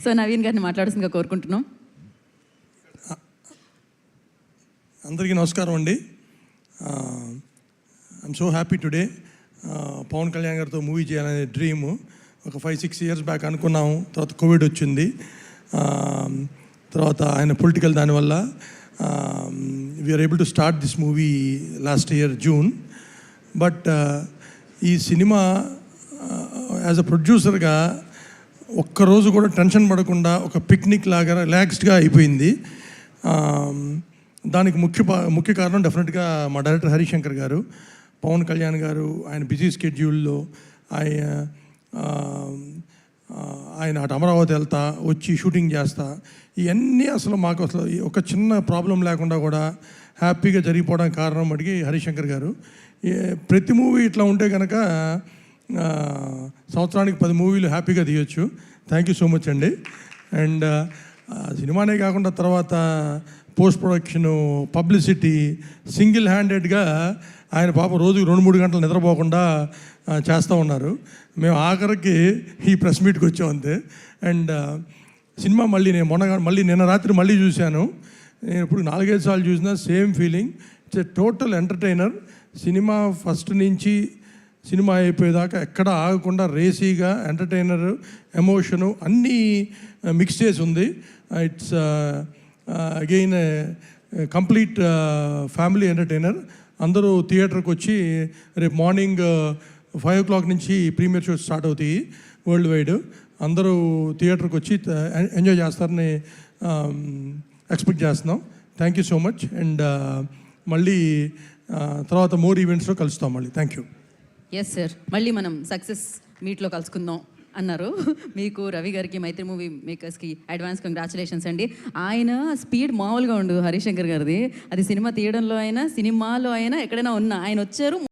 So Naveen గారిని మాట్లాడుతుందిగా కోరుకుంటున్నాం. అందరికీ నమస్కారం అండి. I'm so happy today. Pavan Kalyan గారితో మూవీ చేయాలనే డ్రీమ్ ఒక 5-6 ఇయర్స్ బ్యాక్ అనుకున్నాము. తర్వాత కోవిడ్ వచ్చింది. తర్వాత ఆయన పొలిటికల్ దానివల్ల we're able to start this movie last year June. But ఈ సినిమా యాజ్ అ ప్రొడ్యూసర్గా ఒక్కరోజు కూడా టెన్షన్ పడకుండా ఒక పిక్నిక్ లాగా రిలాక్స్డ్గా అయిపోయింది. దానికి ముఖ్య కారణం డెఫినెట్గా మా డైరెక్టర్ హరిశంకర్ గారు. పవన్ కళ్యాణ్ గారు ఆయన బిజీ స్కెడ్యూల్లో ఆయన అటు అమరావతి వెళ్తా వచ్చి షూటింగ్ చేస్తా ఇవన్నీ అసలు మాకు అసలు ఒక చిన్న ప్రాబ్లం లేకుండా కూడా హ్యాపీగా జరిగిపోవడానికి కారణం అడిగి హరిశంకర్ గారు. ప్రతి మూవీ ఇట్లా ఉంటే కనుక సంవత్సరానికి 10 మూవీలు హ్యాపీగా తీయొచ్చు. థ్యాంక్ యూ సో మచ్ అండి. అండ్ సినిమానే కాకుండా తర్వాత పోస్ట్ ప్రొడక్షను, పబ్లిసిటీ సింగిల్ హ్యాండెడ్గా ఆయన పాప రోజుకి 2-3 గంటలు నిద్రపోకుండా చేస్తూ ఉన్నారు. మేము ఆఖరికి ఈ ప్రెస్ మీట్కి వచ్చాం అంతే. అండ్ సినిమా మళ్ళీ నిన్న రాత్రి మళ్ళీ చూశాను. నేను ఇప్పుడు 4-5 సార్లు చూసినా same feeling. It's a total entertainer. Cinema first నుంచి సినిమా అయిపోయేదాకా ఎక్కడ ఆగకుండా రేసీగా ఎంటర్టైనర్, ఎమోషను అన్నీ మిక్స్ చేసి ఉంది. It's again complete family entertainer. అందరూ థియేటర్కి వచ్చి రేపు మార్నింగ్ 5 o'clock నుంచి ప్రీమియర్ షోస్ స్టార్ట్ అవుతాయి వరల్డ్ వైడ్. అందరూ థియేటర్కి వచ్చి ఎంజాయ్ చేస్తారని ఎక్స్పెక్ట్ చేస్తున్నాం. Thank you so much. And మళ్ళీ తర్వాత మోర్ ఈవెంట్స్లో కలుస్తాం మళ్ళీ. Thank you. ఎస్ సార్, మళ్ళీ మనం సక్సెస్ మీట్లో కలుసుకుందాం అన్నారు. మీకు రవి గారికి, మైత్రి మూవీ మేకర్స్కి అడ్వాన్స్ కంగ్రాచులేషన్స్ అండి. ఆయన స్పీడ్ మామూలుగా ఉండు హరిశంకర్ గారిది. అది సినిమా తీయడంలో అయినా, సినిమాలో అయినా, ఎక్కడైనా ఉన్నా ఆయన వచ్చారు.